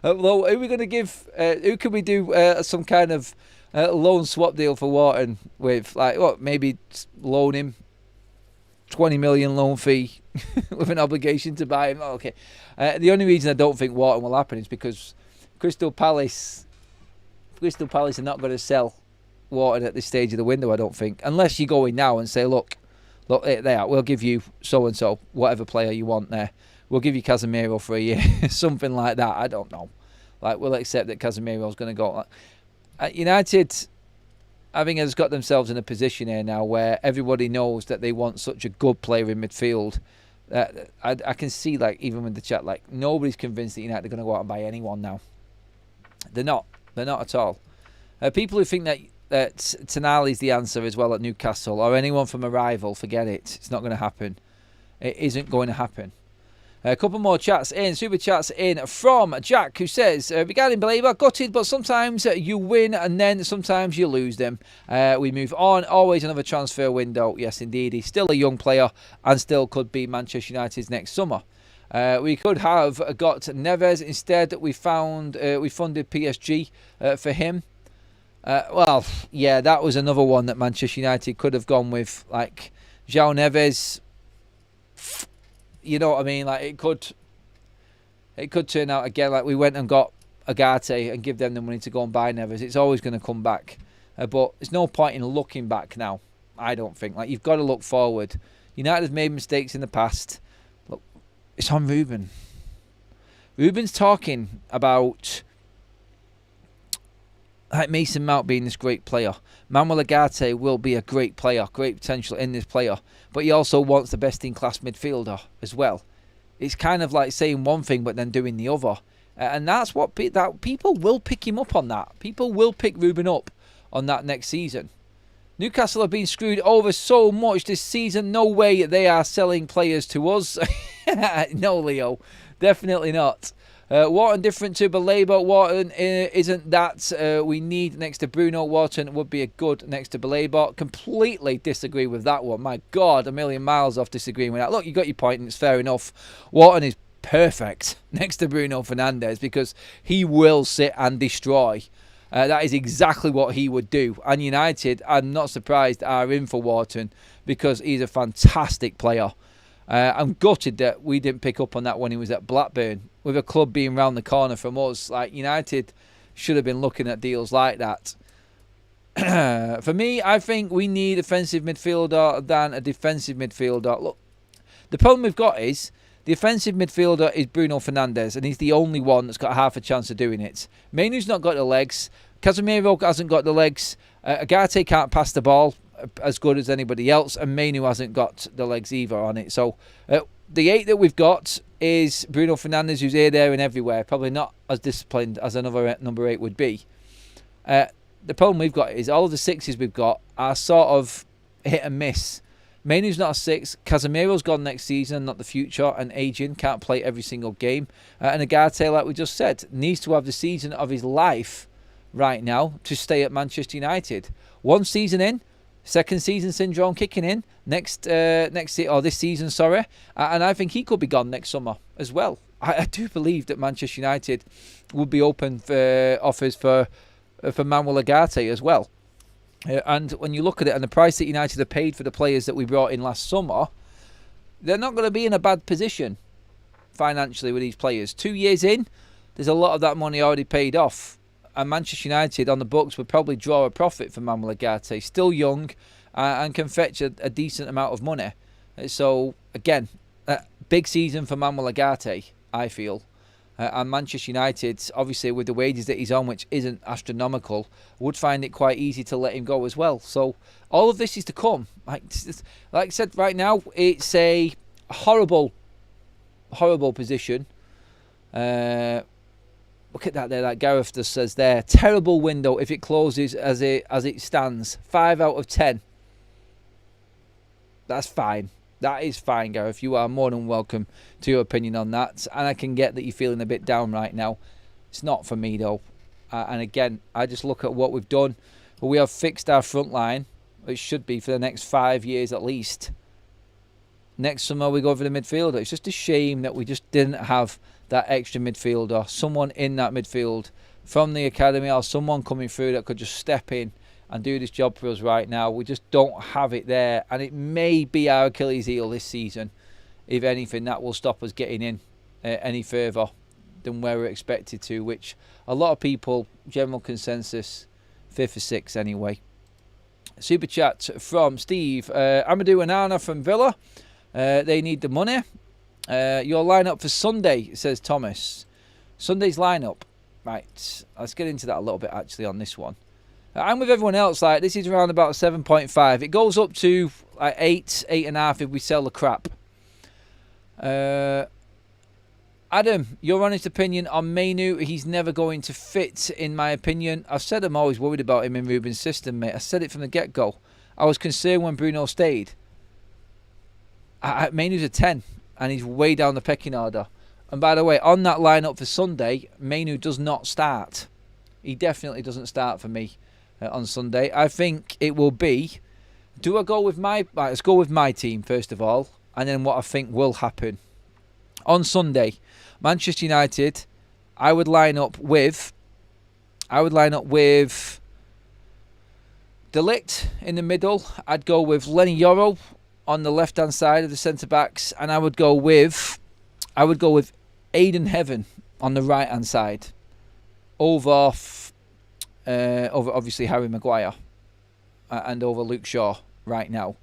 are we going to give? Who can we do some kind of loan swap deal for Wharton with? Like, what? Maybe loan him 20 million loan fee with an obligation to buy him. Oh, okay. The only reason I don't think Wharton will happen is because Crystal Palace are not going to sell Wharton at this stage of the window, I don't think. Unless you go in now and say, look, there, we'll give you so-and-so, whatever player you want there. We'll give you Casemiro for a year. Something like that. I don't know. Like, we'll accept that Casemiro's going to go. United, I think, has got themselves in a position here now where everybody knows that they want such a good player in midfield. I can see, like, even with the chat, like, nobody's convinced that United are going to go out and buy anyone now. They're not. They're not at all. People who think that Tonali's the answer as well at Newcastle, or anyone from a rival, forget it. It's not going to happen. It isn't going to happen. A couple more chats in, super chats in from Jack, who says, regarding Baleba, gutted, but sometimes you win and then sometimes you lose them. We move on, always another transfer window. Yes, indeed, he's still a young player and still could be Manchester United's next summer. We could have got Neves instead. We funded PSG for him. Well, yeah, that was another one that Manchester United could have gone with, like João Neves. You know what I mean? Like, it could turn out again like we went and got Agate and give them the money to go and buy Neves. It's always going to come back, but there's no point in looking back now. I don't think. Like, you've got to look forward. United have made mistakes in the past. Look, it's on Ruben. Ruben's talking about like Mason Mount being this great player. Manuel Ugarte will be a great player, great potential in this player, but he also wants the best-in-class midfielder as well. It's kind of like saying one thing but then doing the other. And that's what that people will pick him up on that. People will pick Ruben up on that next season. Newcastle have been screwed over so much this season. No way they are selling players to us. No, Leo. Definitely not. Wharton different to Baleba. Wharton isn't that we need next to Bruno. Wharton would be a good next to Baleba. Completely disagree with that one. My God, a million miles off disagreeing with that. Look, you got your point and it's fair enough. Wharton is perfect next to Bruno Fernandes because he will sit and destroy. That is exactly what he would do. And United, I'm not surprised, are in for Wharton because he's a fantastic player. I'm gutted that we didn't pick up on that when he was at Blackburn. With a club being round the corner from us, like United should have been looking at deals like that. For me, I think we need a offensive midfielder than a defensive midfielder. Look, the problem we've got is the offensive midfielder is Bruno Fernandes, and he's the only one that's got half a chance of doing it. Mainu's not got the legs. Casemiro hasn't got the legs. Ugarte can't pass the ball as good as anybody else, and Mainu hasn't got the legs either on it. So the 8 that we've got is Bruno Fernandes, who's here, there and everywhere. Probably not as disciplined as another number 8 would be. The problem we've got is all of the 6s we've got are sort of hit and miss. Mainu's not a 6. Casemiro's gone next season, not the future, and aging, can't play every single game. And Ugarte, like we just said, needs to have the season of his life right now to stay at Manchester United. One season in, second season syndrome kicking in this season, and I think he could be gone next summer as well. I do believe that Manchester United would be open for offers for Manuel Ugarte as well. And when you look at it and the price that United have paid for the players that we brought in last summer, they're not going to be in a bad position financially with these players. 2 years in, there's a lot of that money already paid off. And Manchester United on the books would probably draw a profit from Manuel Ugarte. Still young and can fetch a decent amount of money. So, again, big season for Manuel Ugarte, I feel. And Manchester United, obviously with the wages that he's on, which isn't astronomical, would find it quite easy to let him go as well. So all of this is to come. Like I said, right now, it's a horrible position. Look at that there, that Gareth just says there. Terrible window if it closes as it stands. 5 out of 10. That's fine. That is fine, Gareth. You are more than welcome to your opinion on that. And I can get that you're feeling a bit down right now. It's not for me, though. And again, I just look at what we've done. We have fixed our front line. It should be for the next 5 years at least. Next summer, we go for the midfielder. It's just a shame that we just didn't have that extra midfielder. Someone in that midfield from the academy or someone coming through that could just step in and do this job for us right now. We just don't have it there, and it may be our Achilles heel this season. If anything, that will stop us getting in any further than where we're expected to, which a lot of people, general consensus, 5th or 6th anyway. Super chat from Steve. Amadou and Anna from Villa. They need the money. Your lineup for Sunday, says Thomas. Sunday's lineup. Right, let's get into that a little bit actually on this one. I'm with everyone else. Like, this is around about 7.5. It goes up to like 8, 8.5 if we sell the crap. Adam, your honest opinion on Mainu? He's never going to fit, in my opinion. I've said I'm always worried about him in Ruben's system, mate. I said it from the get-go. I was concerned when Bruno stayed. Mainu's a 10, and he's way down the pecking order. And by the way, on that lineup for Sunday, Mainu does not start. He definitely doesn't start for me on Sunday. I think it will be... Do I go with my... Right, let's go with my team, first of all, and then what I think will happen. On Sunday, Manchester United, I would line up with De Ligt in the middle. I'd go with Lenny Yoro on the left-hand side of the centre-backs, and I would go with Aiden Heaven on the right-hand side over obviously Harry Maguire and over Luke Shaw right now.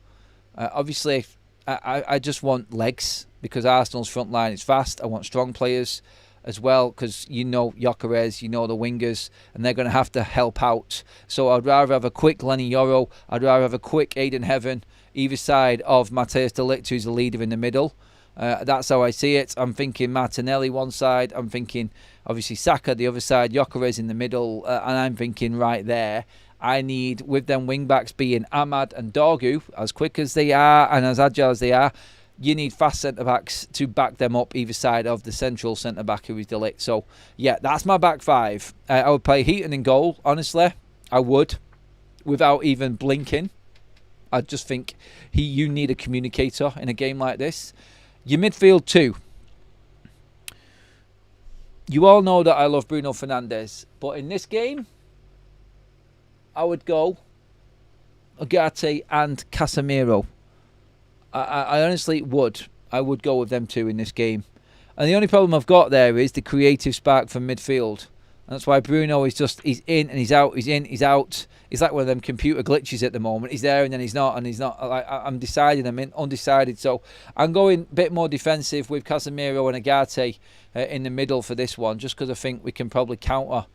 Obviously, I just want legs because Arsenal's front line is fast. I want strong players. as well, because you know ENQUIRIES, you know the wingers, and they're going to have to help out. So I'd rather have a quick Lenny Yoro, I'd rather have a quick Aiden Heaven, either side of Matthijs de Ligt, who's the leader in the middle. That's how I see it. I'm thinking Martinelli one side, I'm thinking obviously Saka the other side, ENQUIRIES in the middle, and I'm thinking right there, I need, with them wing-backs being Ahmad and Dorgu, as quick as they are and as agile as they are, you need fast centre-backs to back them up either side of the central centre-back who is de Ligt. So, yeah, that's my back five. I would play Heaton in goal, honestly. I would, without even blinking. I just think you need a communicator in a game like this. Your midfield too. You all know that I love Bruno Fernandes, but in this game, I would go Ugarte and Casemiro. I honestly would. I would go with them two in this game. And the only problem I've got there is the creative spark from midfield. And that's why Bruno is just, he's in and he's out, he's in, he's out. He's like one of them computer glitches at the moment. He's there and then he's not, and he's not. I'm deciding, I'm undecided. So I'm going a bit more defensive with Casemiro and Ugarte in the middle for this one, just because I think we can probably counter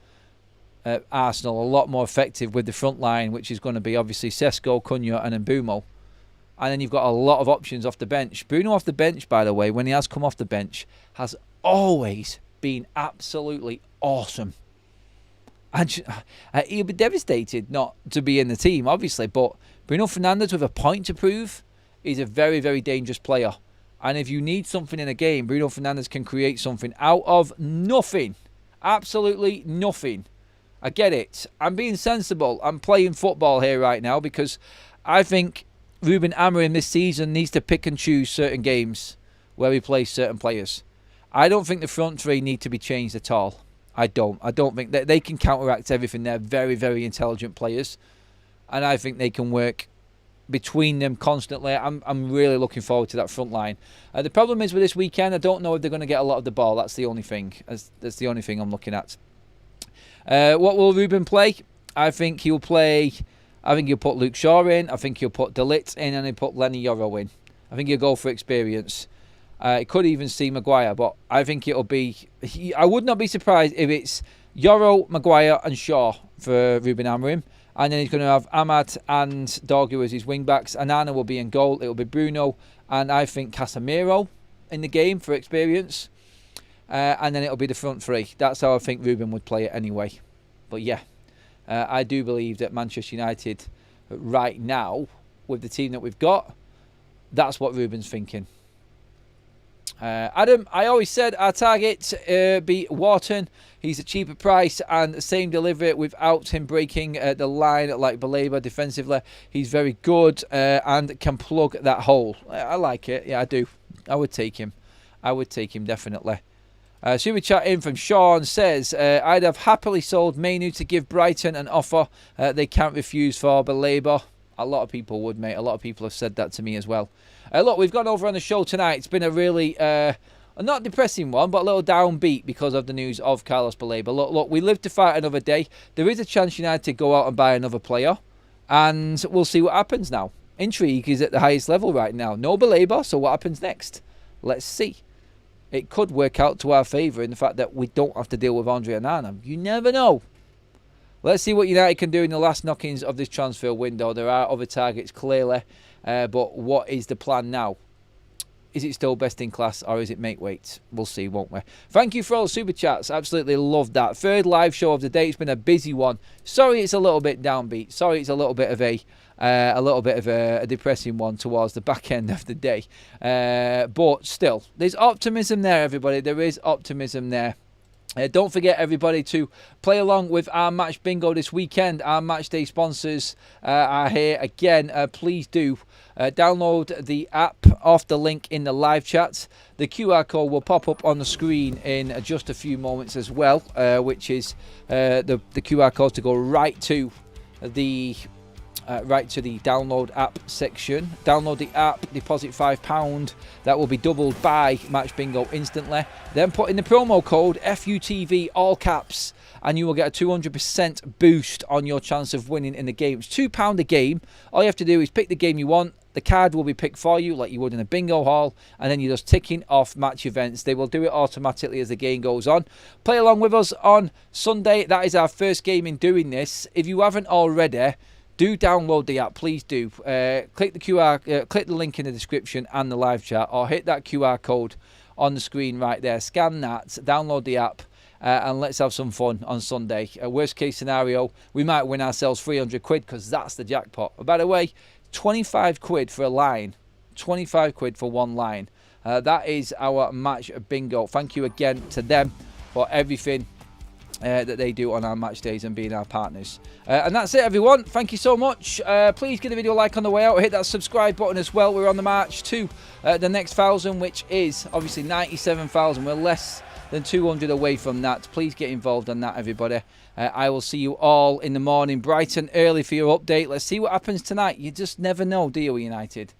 Arsenal a lot more effective with the front line, which is going to be obviously Sesko, Cunha and Mbumo. And then you've got a lot of options off the bench. Bruno off the bench, by the way, when he has come off the bench, has always been absolutely awesome. And he'll be devastated not to be in the team, obviously. But Bruno Fernandes, with a point to prove, is a very, very dangerous player. And if you need something in a game, Bruno Fernandes can create something out of nothing. Absolutely nothing. I get it. I'm being sensible. I'm playing football here right now because I think Ruben Amorim this season needs to pick and choose certain games where he plays certain players. I don't think the front three need to be changed at all. I don't think that they can counteract everything. They're very, very intelligent players, and I think they can work between them constantly. I'm really looking forward to that front line. The problem is with this weekend, I don't know if they're going to get a lot of the ball. That's the only thing. That's the only thing I'm looking at. What will Ruben play? I think he'll play. I think he'll put Luke Shaw in. I think he'll put de Ligt in, and he'll put Lenny Yoro in. I think he'll go for experience. It could even see Maguire, but I think it'll be... I would not be surprised if it's Yoro, Maguire and Shaw for Ruben Amorim. And then he's going to have Ahmad and Dorgu as his wing-backs. Anana will be in goal. It'll be Bruno and I think Casemiro in the game for experience. And then it'll be the front three. That's how I think Ruben would play it anyway. But yeah, I do believe that Manchester United right now, with the team that we've got, that's what Ruben's thinking. Adam, I always said our target be Wharton. He's a cheaper price and the same delivery without him breaking the line like Baleba defensively. He's very good and can plug that hole. I like it. Yeah, I do. I would take him. I would take him definitely. Super chat in from Sean says, I'd have happily sold Mainu to give Brighton an offer they can't refuse for Baleba. A lot of people would, mate. A lot of people have said that to me as well. Look, we've gone over on the show tonight. It's been a really, not depressing one, but a little downbeat because of the news of Carlos Balbo. Look, we live to fight another day. There is a chance United go out and buy another player, and we'll see what happens now. Intrigue is at the highest level right now. No Balbo, so what happens next? Let's see. It could work out to our favour in the fact that we don't have to deal with Andre Onana. You never know. Let's see what United can do in the last knockings of this transfer window. There are other targets, clearly. But what is the plan now? Is it still best in class or is it make weight? We'll see, won't we? Thank you for all the super chats. Absolutely loved that. Third live show of the day. It's been a busy one. Sorry it's a little bit downbeat. Sorry it's a little bit of a depressing one towards the back end of the day. But still, there's optimism there, everybody. There is optimism there. Don't forget, everybody, to play along with our match bingo this weekend. Our match day sponsors are here again. Please do download the app off the link in the live chat. The QR code will pop up on the screen in just a few moments as well, which is the QR code to go right to the download app section. Download the app, deposit £5. That will be doubled by Match Bingo instantly. Then put in the promo code FUTV, all caps, and you will get a 200% boost on your chance of winning in the game. It's £2 a game. All you have to do is pick the game you want. The card will be picked for you like you would in a bingo hall, and then you're just ticking off match events. They will do it automatically as the game goes on. Play along with us on Sunday. That is our first game in doing this. If you haven't already, do download the app, please do. Click the link in the description and the live chat, or hit that QR code on the screen right there. Scan that, download the app, and let's have some fun on Sunday. Worst case scenario, we might win ourselves 300 quid because that's the jackpot. By the way, 25 quid for a line, 25 quid for one line. That is our match bingo. Thank you again to them for everything that they do on our match days and being our partners. And that's it, everyone. Thank you so much. Please give the video a like on the way out. Hit that subscribe button as well. We're on the march to the next 1,000, which is obviously 97,000. We're less than 200 away from that. Please get involved on that, everybody. I will see you all in the morning, bright and early, for your update. Let's see what happens tonight. You just never know, do you, United?